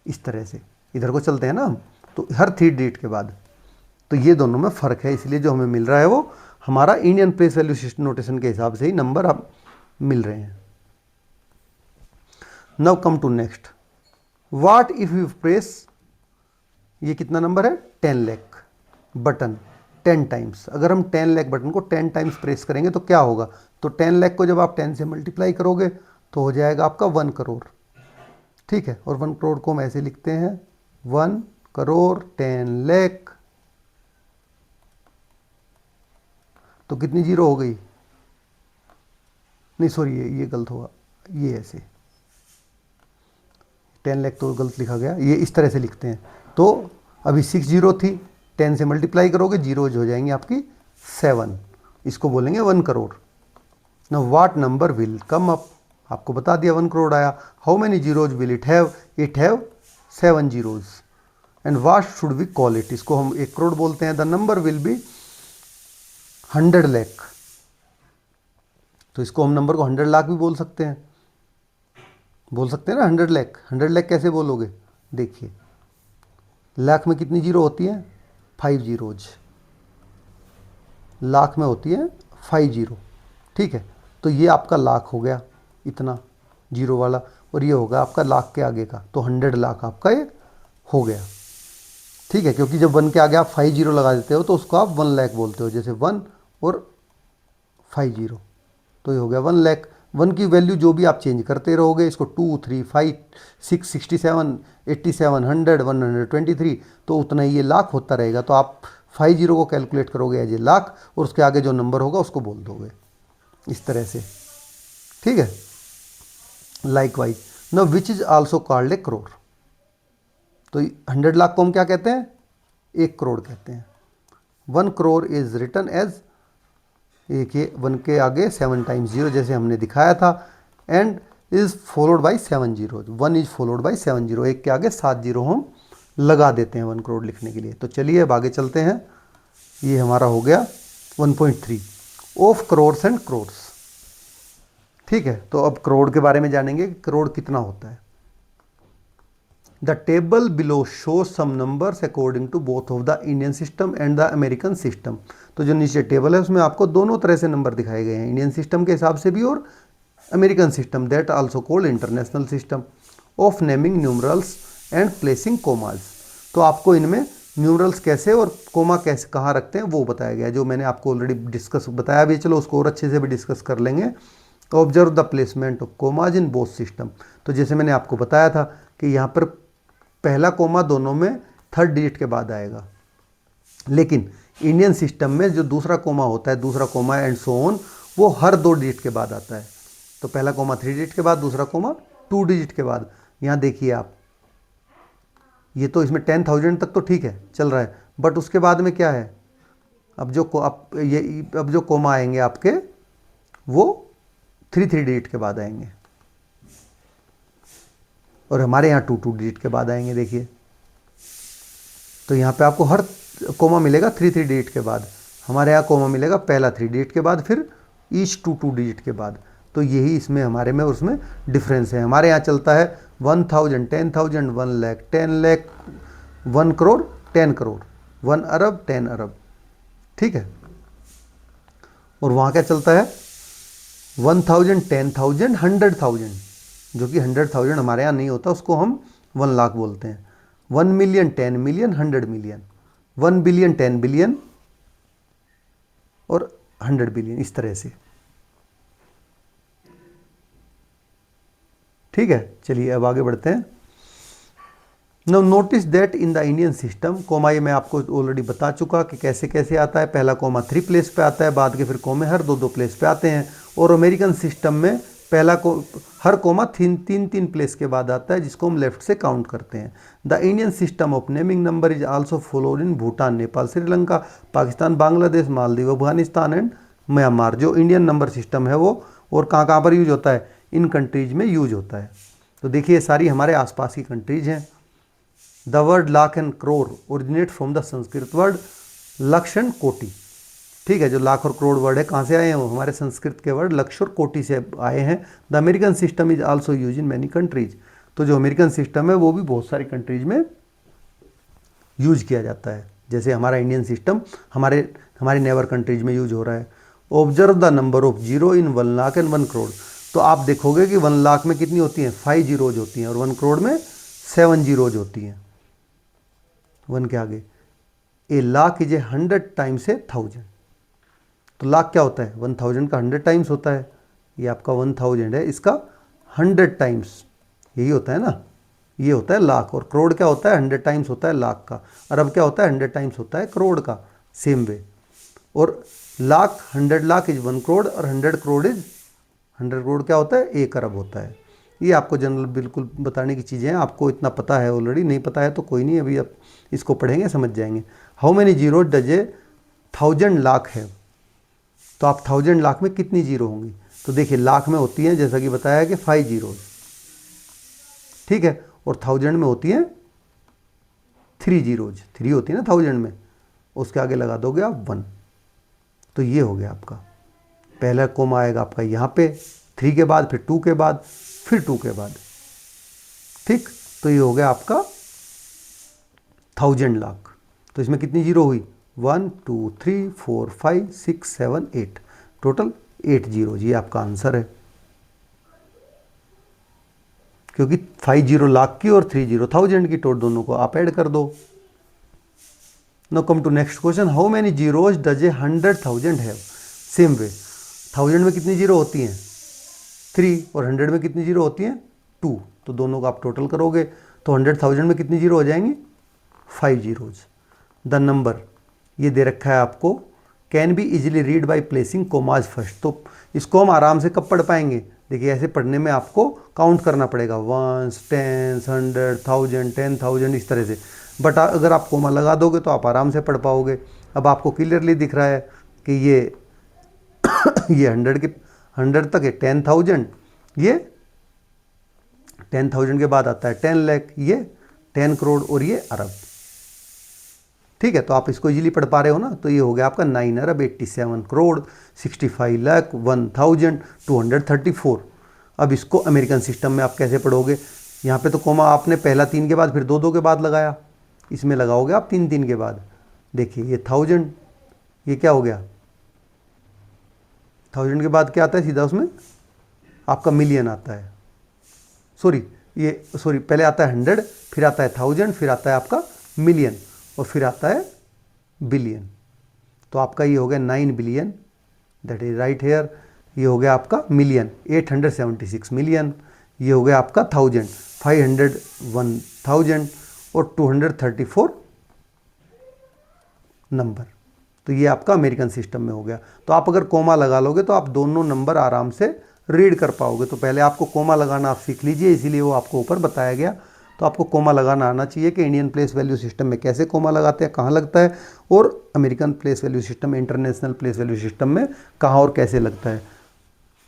A: इस तरह से इधर को चलते हैं ना हम, तो हर 3 डिजिट के बाद। तो ये दोनों में फ़र्क है, इसलिए जो हमें मिल रहा है वो हमारा Indian place value system notation के हिसाब से ही नंबर अब मिल रहे हैं। Now come to next, what if you press, ये कितना नंबर है, 10,00,000 बटन 10 टाइम्स। अगर हम 10,00,000 बटन को 10 टाइम्स प्रेस करेंगे तो क्या होगा, तो 10,00,000 को जब आप 10 से मल्टीप्लाई करोगे तो हो जाएगा आपका 1 करोड़। ठीक है, और 1 करोड़ को हम ऐसे लिखते हैं 1 करोड़ 10,00,000। तो कितनी जीरो हो गई, नहीं सॉरी ये गलत होगा, ये ऐसे 10,00,000 तो गलत लिखा गया, ये इस तरह से लिखते हैं। तो अभी 6 जीरो थी, 10 से मल्टीप्लाई करोगे जीरोज हो जाएंगी आपकी 7, इसको बोलेंगे 1 करोड़। ना what number will come up, आपको बता दिया 1 करोड़ आया। How many zeros will it have 7 zeros. And what should we call it, इसको हम 1 करोड़ बोलते हैं। द नंबर विल बी 100,00,000, तो इसको हम नंबर को 100 लाख भी बोल सकते हैं, ना 100,00,000। 100,00,000 कैसे बोलोगे, देखिए लाख में कितनी जीरो होती हैं, 5 जीरोज, लाख में होती है 5 जीरो। ठीक है, तो ये आपका लाख हो गया इतना जीरो वाला, और ये होगा आपका लाख के आगे का, तो 100 लाख आपका ये हो गया। ठीक है, क्योंकि जब 1 के आगे आप 5 जीरो लगा देते हो तो उसको आप 1,00,000 बोलते हो, जैसे 1 और 5 जीरो, तो ये हो गया 1,00,000। 1 की वैल्यू जो भी आप चेंज करते रहोगे, इसको 2, 3, 5, 6, 67, 87, 100, 123, तो उतना ही ये लाख होता रहेगा। तो आप 5 जीरो को कैलकुलेट करोगे एज ए लाख, और उसके आगे जो नंबर होगा उसको बोल दोगे इस तरह से। ठीक है, like wise know which is also called a crore. तो 100 लाख को हम क्या कहते हैं, 1 करोड़ कहते हैं। 1 करोड़ इज रिटन एज, एक ये 1 के आगे 7 टाइम्स जीरो जैसे हमने दिखाया था, and is followed by 7 zero. 1 is followed by 7 zero, एक के आगे 7 जीरो हम लगा देते हैं 1 करोड़ लिखने के लिए। तो चलिए अब आगे चलते हैं, ये हमारा हो गया 1.3 ऑफ करोड्स एंड क्रोड्स। ठीक है, तो अब करोड़ के बारे में जानेंगे कि करोड़ कितना होता है। The table below show some numbers according to both of the Indian system and the American system. तो जो नीचे टेबल है उसमें आपको दोनों तरह से नंबर दिखाए गए हैं, इंडियन सिस्टम के हिसाब से भी और American system, that also called international system of naming numerals and placing commas. तो आपको इनमें न्यूमरल्स कैसे और कोमा कैसे कहाँ रखते हैं वो बताया गया है, जो मैंने आपको ऑलरेडी डिस्कस बताया भी, चलो उसको और अच्छे से भी डिस्कस कर लेंगे। Observe the placement of commas in both system. तो जैसे मैंने आपको बताया था कि यहाँ पर पहला कोमा दोनों में 3rd डिजिट के बाद आएगा, लेकिन इंडियन सिस्टम में जो दूसरा कोमा होता है, दूसरा कोमा एंड सो ऑन, वो हर 2 डिजिट के बाद आता है। तो पहला कोमा 3 डिजिट के बाद, दूसरा कोमा 2 डिजिट के बाद। यहाँ देखिए आप, ये तो इसमें 10,000 तक तो ठीक है चल रहा है, बट उसके बाद में क्या है, अब जो कोमा आएंगे आपके वो 3 डिजिट के बाद आएंगे, और हमारे यहाँ 2 डिजिट के बाद आएंगे। देखिए, तो यहाँ पे आपको हर कोमा मिलेगा 3 डिजिट के बाद, हमारे यहाँ कोमा मिलेगा पहला 3 डिजिट के बाद, फिर ईच 2 डिजिट के बाद। तो यही इसमें हमारे में उसमें डिफरेंस है। हमारे यहाँ चलता है 1,000, 10,000, 1,00,000, 10,00,000, 1 करोड़, 10 करोड़, 1 अरब, 10 अरब। ठीक है, और वहाँ क्या चलता है 1,000, 10,000, 100,000, जो कि 100,000 हमारे यहाँ नहीं होता, उसको हम 1 लाख बोलते हैं। 1 million, 10 million, 100 million, 1 billion, 10 billion और 100 बिलियन, इस तरह से। ठीक है, चलिए अब आगे बढ़ते हैं। Now notice that in the Indian system, comma ये मैं आपको ऑलरेडी बता चुका कि कैसे कैसे आता है। पहला कोमा 3 प्लेस पे आता है, बाद के फिर कोमे हर 2 प्लेस पे आते हैं। और अमेरिकन सिस्टम में पहला को हर कोमा तीन तीन तीन प्लेस के बाद आता है, जिसको हम लेफ्ट से काउंट करते हैं। The Indian system of naming number is also followed in Bhutan, Nepal, Sri Lanka, Pakistan, Bangladesh, Maldives, Afghanistan and Myanmar. जो इंडियन नंबर सिस्टम है वो और कहाँ कहाँ पर यूज होता है, इन कंट्रीज में यूज होता है। तो देखिए सारी हमारे आसपास की कंट्रीज हैं। The word lakh and crore originate from the Sanskrit word लक्ष एंड कोटि। ठीक है, जो लाख और करोड़ वर्ड है कहाँ से आए हैं, वो हमारे संस्कृत के वर्ड लक्ष और कोटि से आए हैं। The American system is also use in many countries. तो जो अमेरिकन सिस्टम है वो भी बहुत सारी कंट्रीज में यूज किया जाता है। जैसे हमारा इंडियन सिस्टम हमारे नेबर कंट्रीज में यूज हो रहा है। Observe the number of zero in 1 lakh and 1 crore. तो आप देखोगे कि 1 लाख में कितनी होती हैं, 5 जीरोज होती हैं, और 1 करोड़ में 7 जीरोज होती हैं 1 के आगे। ए लाख इज ए 100 टाइम्स ए 1000। तो लाख क्या होता है, 1000 का 100 टाइम्स होता है। ये आपका 1000 है, इसका 100 टाइम्स यही होता है ना, ये होता है लाख। और करोड़ क्या होता है, 100 टाइम्स होता है लाख का। अरब क्या होता है, 100 टाइम्स होता है करोड़ का, सेम वे। और लाख 100 लाख इज 1 करोड़, और 100 करोड़ इज 100 करोड़ क्या होता है, 1 अरब होता है। ये आपको जनरल बिल्कुल बताने की चीज़ें हैं, आपको इतना पता है ऑलरेडी। नहीं पता है तो कोई नहीं, अभी आप इसको पढ़ेंगे समझ जाएंगे। How many zero does a 1000 lakh है। तो आप 1000 लाख में कितनी जीरो होंगी, तो देखिए लाख में होती हैं जैसा कि बताया कि 5 जीरोज, ठीक है, और 1000 में होती हैं 3 जीरोज, 3 होती है ना 1000 में, उसके आगे लगा दोगे आप 1। तो ये हो गया आपका पहला कोमा आएगा आपका यहाँ पे 3 के बाद, फिर 2 के बाद, फिर 2 के बाद, ठीक। तो ये हो गया आपका 1000 लाख। तो इसमें कितनी जीरो हुई, 1 2 3 4 5 6 7 8, टोटल 8 जीरो। ये आपका आंसर है, क्योंकि 5 जीरो लाख की और 3 जीरो 1000 की, टोटल दोनों को आप ऐड कर दो। Now come to next question, how many zeros does a 100,000 have. Same way, 1000 में कितनी जीरो होती हैं, 3, और 100 में कितनी जीरो होती हैं, 2। तो दोनों का आप टोटल करोगे तो 100,000 में कितनी जीरो हो जाएंगी, 5 जीरोज। द नंबर ये दे रखा है आपको, can be easily read by placing commas first. तो इसको हम आराम से कब पढ़ पाएंगे, देखिए ऐसे पढ़ने में आपको काउंट करना पड़ेगा, 1s 10s 100 1000 10,000 इस तरह से। बट अगर आप कोमा लगा दोगे तो आप आराम से पढ़ पाओगे। अब आपको क्लियरली दिख रहा है कि ये 100 तक है 10,000, ये 10,000 के बाद आता है 10 लाख, ये 10 करोड़, और ये अरब, ठीक है। तो आप इसको इजीली पढ़ पा रहे हो ना। तो ये हो गया आपका 9 अरब 87 करोड़ 65 लाख 1234। अब इसको अमेरिकन सिस्टम में आप कैसे पढ़ोगे, यहाँ पे तो कोमा आपने पहला 3 के बाद फिर 2 2 के बाद लगाया, इसमें लगाओगे आप 3 3 के बाद। देखिए ये 1000, ये क्या हो गया, 1000 के बाद क्या आता है सीधा, उसमें आपका मिलियन आता है, सॉरी पहले आता है 100, फिर आता है 1000, फिर आता है आपका मिलियन, और फिर आता है बिलियन। तो आपका ये हो गया 9 billion, that is right here. ये हो गया आपका मिलियन 876 मिलियन, ये हो गया आपका 1000 501,000 और 234 नंबर। तो ये आपका अमेरिकन सिस्टम में हो गया। तो आप अगर कोमा लगा लोगे तो आप दोनों नंबर आराम से रीड कर पाओगे। तो पहले आपको कोमा लगाना आप सीख लीजिए, इसीलिए वो आपको ऊपर बताया गया। तो आपको कोमा लगाना आना चाहिए कि इंडियन प्लेस वैल्यू सिस्टम में कैसे कोमा लगाते हैं, कहाँ लगता है, और अमेरिकन प्लेस वैल्यू सिस्टम में, इंटरनेशनल प्लेस वैल्यू सिस्टम में कहाँ और कैसे लगता है।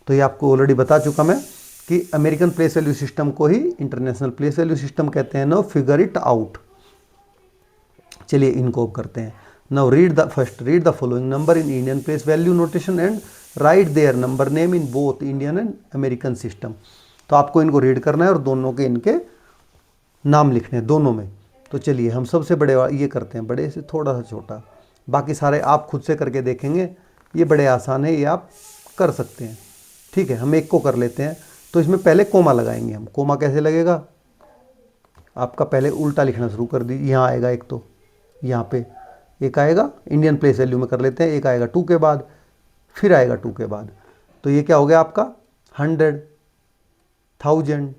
A: तो ये आपको ऑलरेडी बता चुका मैं कि अमेरिकन प्लेस वैल्यू सिस्टम को ही इंटरनेशनल प्लेस वैल्यू सिस्टम कहते हैं। Now figure it out. चलिए इनको करते हैं। Now read the following number in Indian place value notation and write their number name in both Indian and American system. तो आपको इनको रीड करना है और दोनों के इनके नाम लिखने हैं दोनों में। तो चलिए हम सबसे बड़े ये करते हैं, बड़े से थोड़ा सा छोटा, बाकी सारे आप खुद से करके देखेंगे। ये बड़े आसान है, ये आप कर सकते हैं, ठीक है। हम एक को कर लेते हैं। तो इसमें पहले कोमा लगाएंगे हम। कोमा कैसे लगेगा, आपका पहले उल्टा लिखना शुरू कर दीजिए। यहाँ आएगा एक, तो यहाँ पे एक आएगा, इंडियन प्लेस वैल्यू में कर लेते हैं, एक आएगा 2 के बाद, फिर आएगा 2 के बाद। तो ये क्या हो गया आपका 100 1000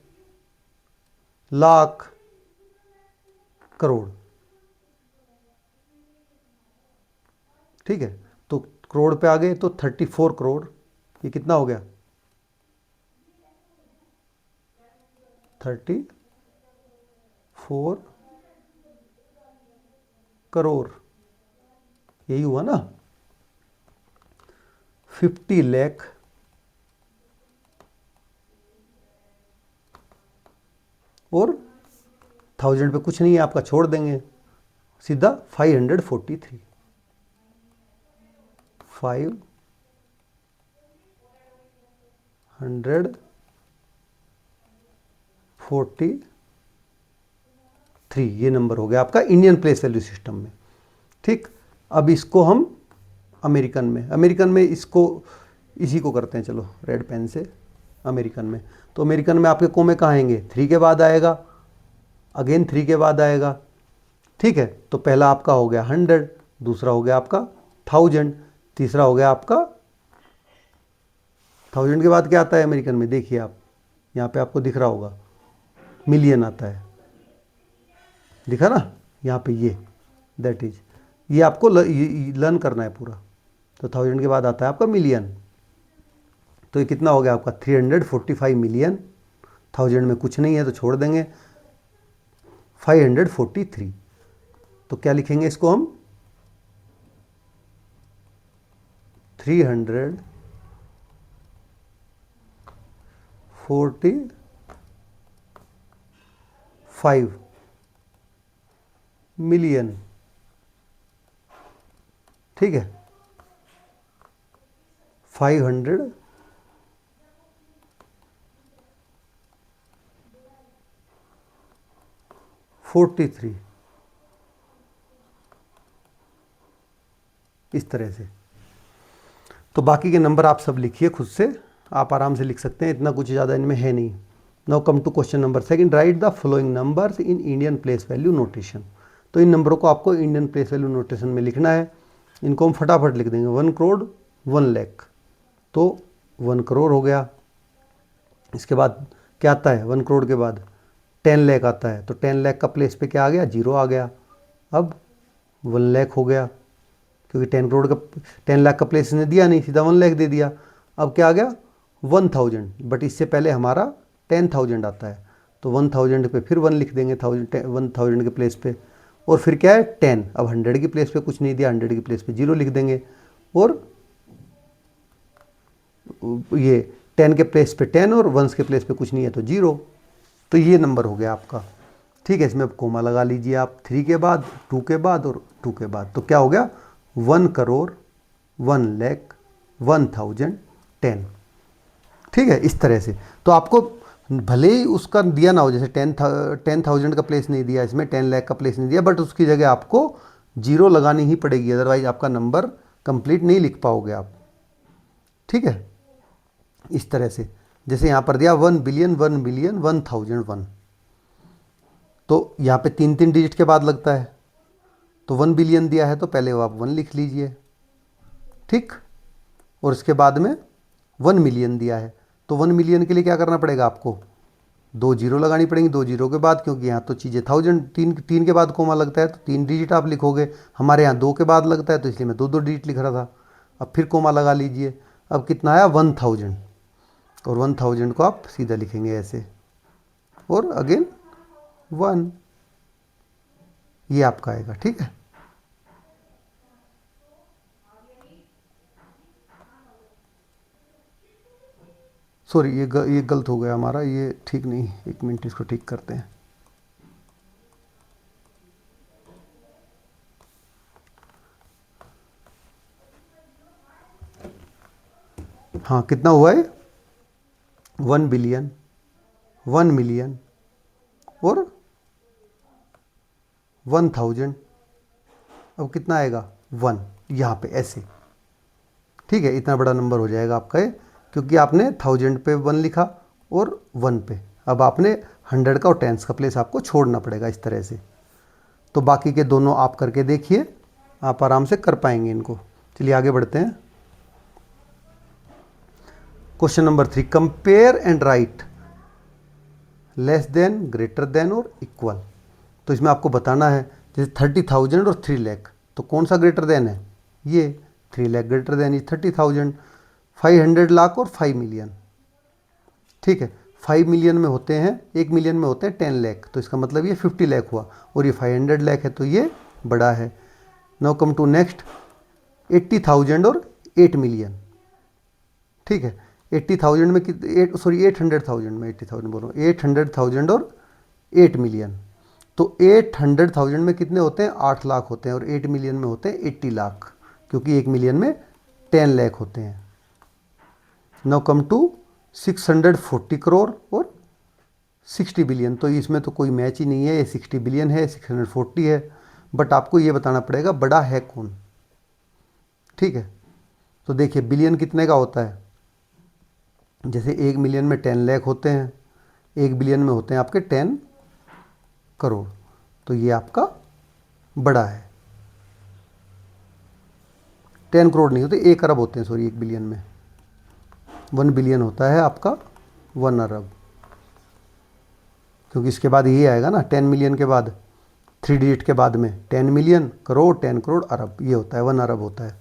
A: लाख करोड़, ठीक है। तो करोड़ पे आ गए तो 34 करोड़, ये कितना हो गया 34 करोड़, यही हुआ ना। 50 लाख और 1000 पे कुछ नहीं है आपका, छोड़ देंगे सीधा 543, 543, ये नंबर हो गया आपका इंडियन प्लेस वैल्यू सिस्टम में। ठीक, अब इसको हम अमेरिकन में इसको इसी को करते हैं, चलो रेड पेन से। अमेरिकन में तो अमेरिकन में आपके कोमे कहाँ आएंगे, 3 के बाद आएगा, अगेन 3 के बाद आएगा। ठीक है, तो पहला आपका हो गया 100, दूसरा हो गया आपका 1000, तीसरा हो गया आपका 1000 के बाद क्या आता है अमेरिकन में, देखिए आप यहाँ पे आपको दिख रहा होगा मिलियन आता है, दिखा ना यहाँ पे, ये दैट इज, ये आपको लर्न करना है पूरा। तो 1000 के बाद आता है आपका मिलियन, तो ये कितना हो गया आपका 345 मिलियन। 1000 में कुछ नहीं है तो छोड़ देंगे 543, तो क्या लिखेंगे इसको हम 345 मिलियन। ठीक है, 543, इस तरह से। तो बाकी के नंबर आप सब लिखिए खुद से, आप आराम से लिख सकते हैं, इतना कुछ ज़्यादा इनमें है नहीं। Now come to question number second, write the following numbers in Indian place value notation. तो इन नंबरों को आपको इंडियन प्लेस वैल्यू नोटेशन में लिखना है। इनको हम फटाफट लिख देंगे, 1 करोड़ 1 लाख, तो 1 करोड़ हो गया। इसके बाद क्या आता है, 1 करोड़ के बाद 10 लाख आता है, तो 10 लाख का प्लेस पे क्या आ गया, 0 आ गया। अब 1 लाख हो गया, क्योंकि 10 लाख का प्लेस ने दिया नहीं, सीधा 1 लाख दे दिया। अब क्या आ गया 1000, बट इससे पहले हमारा 10,000 आता है, तो 1000 पे फिर 1 लिख देंगे 1000 के प्लेस पे, और फिर क्या है 10। अब 100 की प्लेस पे कुछ नहीं दिया, 100 की प्लेस पे 0 लिख देंगे, और ये 10 के प्लेस पे 10 और 1 के प्लेस पे कुछ नहीं है तो 0। तो ये नंबर हो गया आपका। ठीक है, इसमें अब कोमा लगा लीजिए आप, 3 के बाद, 2 के बाद और 2 के बाद, तो क्या हो गया 1 करोड़ 1 लाख 1010। ठीक है, इस तरह से। तो आपको भले ही उसका दिया ना हो, जैसे 10,000 का प्लेस नहीं दिया इसमें, 10 लाख का प्लेस नहीं दिया, बट उसकी जगह आपको 0 लगानी ही पड़ेगी, अदरवाइज आपका नंबर कंप्लीट नहीं लिख पाओगे आप। ठीक है, इस तरह से। जैसे यहाँ पर दिया 1 बिलियन 1 बिलियन 1001, तो यहाँ पे 3 डिजिट के बाद लगता है, तो 1 बिलियन दिया है तो पहले वो आप 1 लिख लीजिए। ठीक, और इसके बाद में 1 मिलियन दिया है, तो 1 मिलियन के लिए क्या करना पड़ेगा आपको, 2 जीरो लगानी पड़ेंगी 2 जीरो के बाद, क्योंकि यहाँ तो चीज़ें 1000, 3 के बाद कोमा लगता है तो 3 डिजिट आप लिखोगे, हमारे यहाँ 2 के बाद लगता है तो इसलिए मैं 2 डिजिट लिख रहा था। अब फिर कोमा लगा लीजिए, अब कितना आया 1000, और 1000 को आप सीधा लिखेंगे ऐसे, और अगेन 1, ये आपका आएगा। ठीक है, सॉरी ये गलत हो गया हमारा, ये ठीक नहीं, 1 मिनट इसको ठीक करते हैं। हाँ, कितना हुआ है 1 बिलियन 1 मिलियन और 1000, अब कितना आएगा 1 यहाँ पे ऐसे। ठीक है, इतना बड़ा नंबर हो जाएगा आपका ये, क्योंकि आपने 1000 पे 1 लिखा और 1 पे, अब आपने 100 का और 10s का प्लेस आपको छोड़ना पड़ेगा इस तरह से। तो बाकी के दोनों आप करके देखिए, आप आराम से कर पाएंगे इनको। चलिए आगे बढ़ते हैं। Question number 3, compare and right less than, greater than और इक्वल। तो इसमें आपको बताना है, जैसे 30,000 और 3 लाख, तो कौन सा ग्रेटर देन है, ये 3 lakh greater than is 30,000, 500 lakh और 5 मिलियन। ठीक है, 5 मिलियन में होते हैं, 1 मिलियन में होते हैं 10 लाख, तो इसका मतलब ये 50 लाख हुआ, और ये 500 लाख है तो ये बड़ा है। नाउ कम टू नेक्स्ट, 80,000 और 8 मिलियन। ठीक है, 80,000 में 800,000 में, 80,000 बोल रहा हूँ, 800,000 और 8 मिलियन। तो 800,000 में कितने होते हैं? 8 लाख होते हैं, और 8 मिलियन में होते हैं 80 लाख, क्योंकि 1 मिलियन में 10 लाख होते हैं। नाउ कम टू 640 करोड़ और 60 बिलियन। तो इसमें तो कोई मैच ही नहीं है, ये 60 बिलियन है, 640 है, बट आपको ये बताना पड़ेगा बड़ा है कौन। ठीक है, तो देखिए बिलियन कितने का होता है, जैसे 1 मिलियन में 10 लाख होते हैं, 1 बिलियन में होते हैं आपके 10 करोड़, तो ये आपका बड़ा है। 10 करोड़ नहीं होते, 1 अरब होते हैं, सॉरी, 1 बिलियन में 1 बिलियन होता है आपका 1 अरब, क्योंकि इसके बाद ये आएगा ना 10 मिलियन के बाद, 3 डिजिट के बाद में 10 मिलियन, करोड़, 10 करोड़, अरब, ये होता है 1 अरब होता है।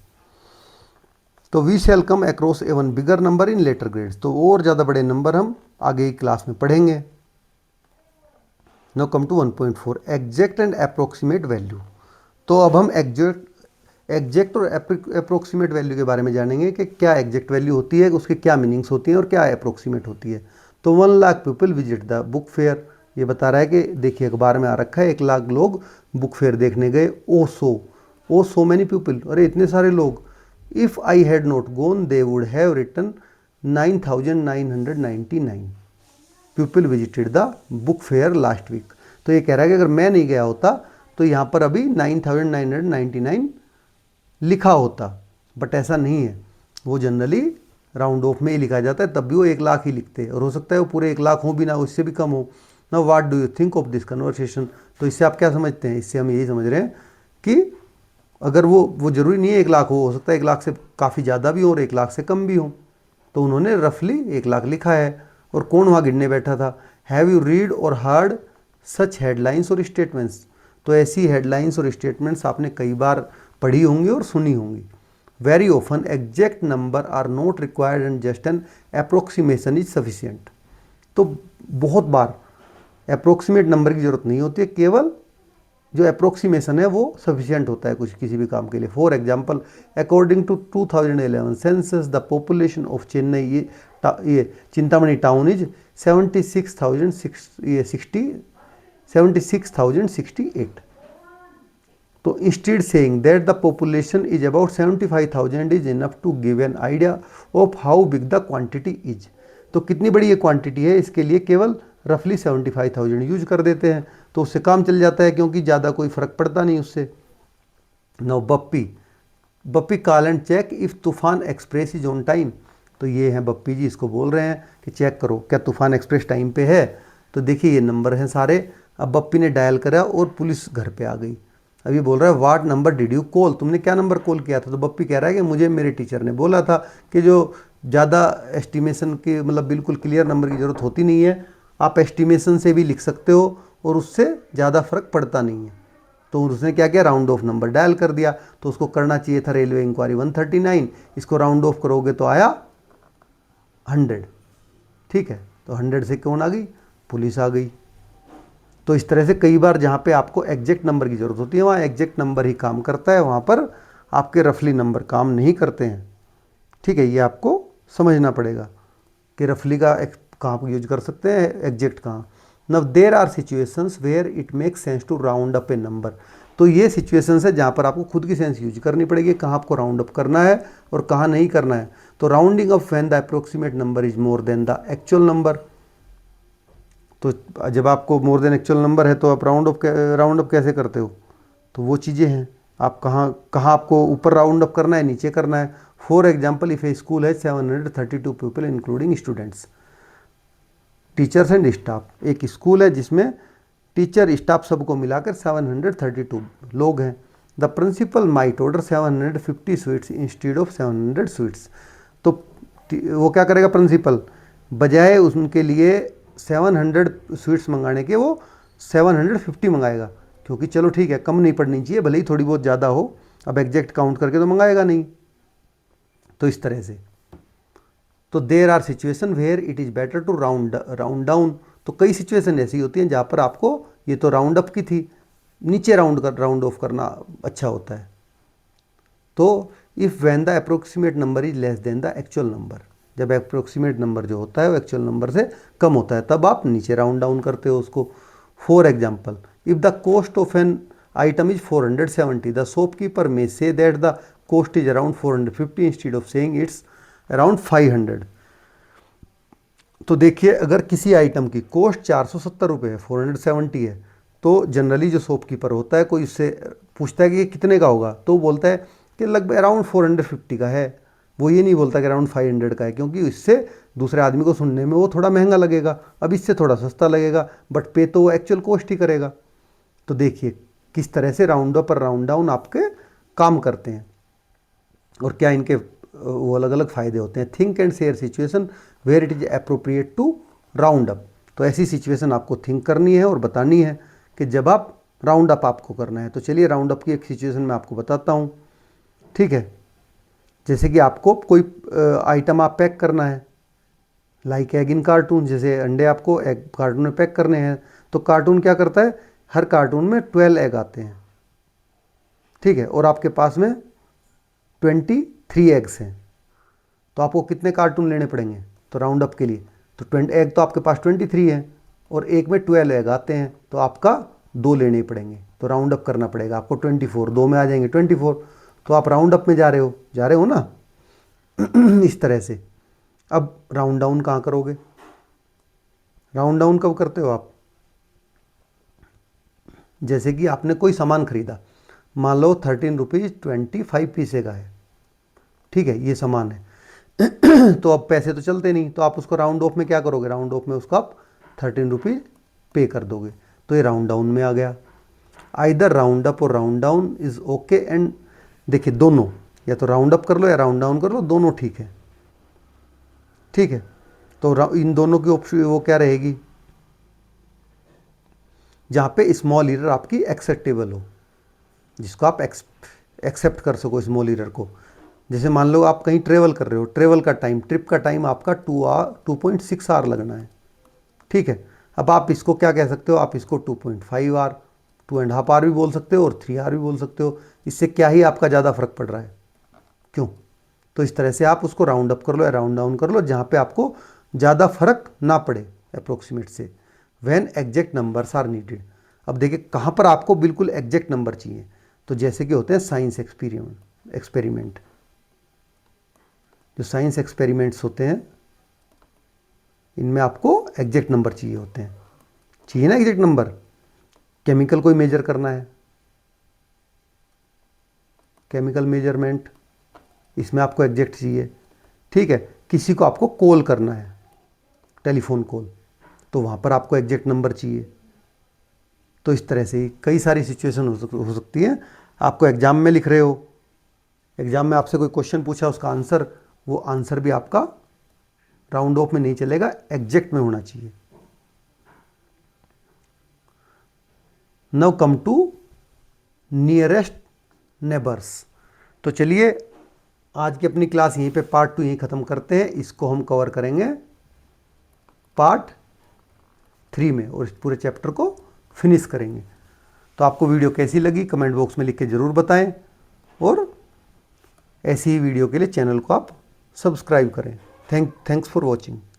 A: तो we shall come across a one bigger number in later grades, तो और ज़्यादा बड़े नंबर हम आगे की क्लास में पढ़ेंगे। Now come to 1.4 exact and approximate value. तो अब हम एग्जैक्ट और अप्रोक्सीमेट वैल्यू के बारे में जानेंगे कि क्या एग्जैक्ट वैल्यू होती है, उसके क्या मीनिंग्स होती हैं और क्या अप्रोक्सीमेट होती है। तो 1 lakh people visit the book fair, ये बता रहा है कि देखिए अखबार में आ रखा है 1 लाख लोग बुक फेयर देखने गए। ओ सो मैनी पीपल, अरे इतने सारे लोग। If I had not gone they would have written 9,999 people visited the book fair last week. तो ये कह रहा है कि अगर मैं नहीं गया होता तो यहाँ पर अभी 9,999 लिखा होता, बट ऐसा नहीं है, वो जनरली राउंड ऑफ में ही लिखा जाता है, तब भी वो 1 लाख ही लिखते हैं, और हो सकता है वो पूरे 1 लाख हो भी ना, उससे भी कम हो ना। What do you think of this conversation, तो इससे आप क्या समझते हैं? इससे हम यही समझ रहे हैं कि अगर वो ज़रूरी नहीं है 1 लाख हो सकता है 1 लाख से काफ़ी ज़्यादा भी हो और 1 लाख से कम भी हो, तो उन्होंने रफली 1 लाख लिखा है। और कौन वहाँ गिनने बैठा था? हैव यू रीड और हर्ड सच हेडलाइंस और स्टेटमेंट्स, तो ऐसी हेडलाइंस और स्टेटमेंट्स आपने कई बार पढ़ी होंगी और सुनी होंगी। Very often exact number are not required and just an approximation is sufficient, तो बहुत बार अप्रोक्सीमेट नंबर की ज़रूरत नहीं होती है, केवल जो अप्रोक्सीमेशन है वो सफिशिएंट होता है कुछ किसी भी काम के लिए। For example, according to 2011 census the population of Chennai, ये चिंतामणि टाउन इज 76,068। तो instead saying that the population is about 75,000 is enough to give an idea of how big the quantity is. तो कितनी बड़ी ये क्वांटिटी है, इसके लिए केवल रफली 75,000 यूज कर देते हैं, तो उससे काम चल जाता है, क्योंकि ज़्यादा कोई फ़र्क पड़ता नहीं उससे। No Bappi call and check if Toofan Express is on time, तो ये हैं बप्पी जी, इसको बोल रहे हैं कि चेक करो क्या तूफान एक्सप्रेस टाइम पे है। तो देखिए ये नंबर हैं सारे, अब बप्पी ने डायल करा और पुलिस घर पे आ गई। अभी बोल रहा है what number did you call, तुमने क्या नंबर कॉल किया था? तो बप्पी कह रहा है कि मुझे मेरे टीचर ने बोला था कि जो ज़्यादा एस्टिमेशन की, मतलब बिल्कुल क्लियर नंबर की ज़रूरत होती नहीं है, आप एस्टिमेशन से भी लिख सकते हो और उससे ज़्यादा फर्क पड़ता नहीं है। तो उसने क्या किया, राउंड ऑफ नंबर डायल कर दिया। तो उसको करना चाहिए था रेलवे इंक्वायरी 139, इसको राउंड ऑफ करोगे तो आया 100। ठीक है, तो 100 से कौन आ गई? पुलिस आ गई। तो इस तरह से कई बार जहाँ पे आपको एग्जैक्ट नंबर की ज़रूरत होती है वहाँ एग्जैक्ट नंबर ही काम करता है, वहाँ पर आपके रफली नंबर काम नहीं करते हैं। ठीक है, ये आपको समझना पड़ेगा कि रफली का कहाँ यूज कर सकते हैं, एग्जैक्ट कहाँ। Now there are situations where it makes sense to round up a number, तो ये सिचुएशंस है जहाँ पर आपको खुद की सेंस यूज करनी पड़ेगी, कहाँ आपको राउंड अप करना है और कहाँ नहीं करना है। तो rounding up when the approximate number is more than the actual number, तो जब आपको मोर देन एक्चुअल नंबर है तो आप राउंड अप कैसे करते हो? तो वो चीज़ें हैं, आप कहाँ आपको ऊपर राउंड अप करना है, नीचे करना है। For example, if a school है 732 people including students, teachers and staff, एक स्कूल है जिसमें टीचर स्टाफ सबको मिलाकर 732 लोग हैं। The principal might order 750 sweets instead of 700 sweets, तो वो क्या करेगा प्रिंसिपल, बजाय उनके लिए 700 स्वीट्स मंगाने के वो 750 मंगाएगा, क्योंकि चलो ठीक है कम नहीं पड़नी चाहिए, भले ही थोड़ी बहुत ज़्यादा हो, अब एग्जैक्ट काउंट करके तो मंगाएगा नहीं। तो इस तरह से तो there are situation where it is better to round down. तो कई सिचुएशन ऐसी होती हैं जहाँ पर आपको, ये तो राउंड अप की थी, नीचे राउंड ऑफ करना अच्छा होता है। तो if when the approximate number is less than the actual number, जब अप्रोक्सीमेट नंबर जो होता है वो एक्चुअल नंबर से कम होता है, तब आप नीचे राउंड डाउन करते हो उसको। For example, if the cost of an item is 470, the shopkeeper may say that the cost is around 450 instead of saying it's around 500। तो देखिए, अगर किसी आइटम की कॉस्ट 470 रुपये है, 470 है, तो जनरली जो शॉपकीपर होता है, कोई उससे पूछता है कि ये कितने का होगा, तो वो बोलता है कि लगभग अराउंड 450 का है। वो ये नहीं बोलता कि अराउंड 500 का है, क्योंकि इससे दूसरे आदमी को सुनने में वो थोड़ा महंगा लगेगा, अब इससे थोड़ा सस्ता लगेगा, बट पे तो वो एक्चुअल कॉस्ट ही करेगा। तो देखिए किस तरह से राउंड अप और राउंड डाउन आपके काम करते हैं और क्या इनके वो अलग अलग फ़ायदे होते हैं। Think and share situation where it is appropriate to round up. तो ऐसी सिचुएशन आपको थिंक करनी है और बतानी है कि जब आप राउंड अप आपको करना है। तो चलिए राउंड अप की एक सिचुएशन मैं आपको बताता हूँ, ठीक है। जैसे कि आपको कोई आइटम आप पैक करना है, लाइक एग इन कार्टून, जैसे अंडे आपको एग कार्टून में पैक करने हैं, तो कार्टून क्या करता है, हर कार्टून में 12 एग आते हैं, ठीक है, और आपके पास में 23 एग्स हैं। तो आपको कितने कार्टून लेने पड़ेंगे तो राउंड अप के लिए, तो 20 एग तो आपके पास 23 है और एक में 12 एग आते हैं, तो आपका 2 लेने ही पड़ेंगे। तो राउंड अप करना पड़ेगा आपको 24, 2 में आ जाएंगे 24। तो आप राउंड अप में जा रहे हो ना इस तरह से। अब राउंड डाउन कहाँ करोगे, राउंड डाउन कब करते हो आप, जैसे कि आपने कोई सामान खरीदा, मान लो 13 रुपीज़ 25 पैसे का है, ठीक है, ये सामान है तो अब पैसे तो चलते नहीं, तो आप उसको राउंड ऑफ में क्या करोगे, राउंड ऑफ में उसको आप 13 रुपीज़ पे कर दोगे, तो ये राउंड डाउन में आ गया। आइदर राउंड अप और round down is okay and, देखिए दोनों, या तो राउंड अप कर लो या राउंड डाउन कर लो, दोनों ठीक है, ठीक है। तो इन दोनों की ऑप्शन वो क्या रहेगी, जहाँ पे स्मॉल एरर आपकी एक्सेप्टेबल हो, जिसको आप एक्सेप्ट कर सको स्मॉल एरर को। जैसे मान लो आप कहीं ट्रेवल कर रहे हो, ट्रेवल का टाइम, ट्रिप का टाइम आपका 2.6 आवर लगना है, ठीक है। अब आप इसको क्या कह सकते हो, आप इसको 2.5 आवर, 2.5 आवर भी बोल सकते हो और 3 आवर भी बोल सकते हो। इससे क्या ही आपका ज़्यादा फर्क पड़ रहा है, क्यों। तो इस तरह से आप उसको राउंड अप कर लो या राउंड डाउन कर लो, जहाँ पे आपको ज़्यादा फर्क ना पड़े अप्रोक्सीमेट से। When exact numbers are needed, अब देखिए कहाँ पर आपको बिल्कुल एग्जैक्ट नंबर चाहिए, तो जैसे कि होते हैं साइंस एक्सपेरिमेंट, जो साइंस एक्सपेरिमेंट्स होते हैं इनमें आपको एग्जैक्ट नंबर चाहिए होते हैं, चाहिए ना एग्जैक्ट नंबर। केमिकल कोई मेजर करना है, केमिकल मेजरमेंट, इसमें आपको एग्जैक्ट चाहिए, ठीक है। किसी को आपको कॉल करना है, टेलीफोन कॉल, तो वहाँ पर आपको एग्जैक्ट नंबर चाहिए। तो इस तरह से कई सारी सिचुएशन हो सकती है। आपको एग्जाम में लिख रहे हो, एग्जाम में आपसे कोई क्वेश्चन पूछा, उसका आंसर, वो आंसर भी आपका राउंड ऑफ में नहीं चलेगा, एग्जैक्ट में होना चाहिए। Now come to nearest neighbours. तो चलिए आज की अपनी क्लास यहीं पे पार्ट 2 यहीं ख़त्म करते हैं, इसको हम कवर करेंगे पार्ट 3 में और इस पूरे चैप्टर को फिनिश करेंगे। तो आपको वीडियो कैसी लगी कमेंट बॉक्स में लिख के ज़रूर बताएं और ऐसी ही वीडियो के लिए चैनल को आप सब्सक्राइब करें। Thanks for watching.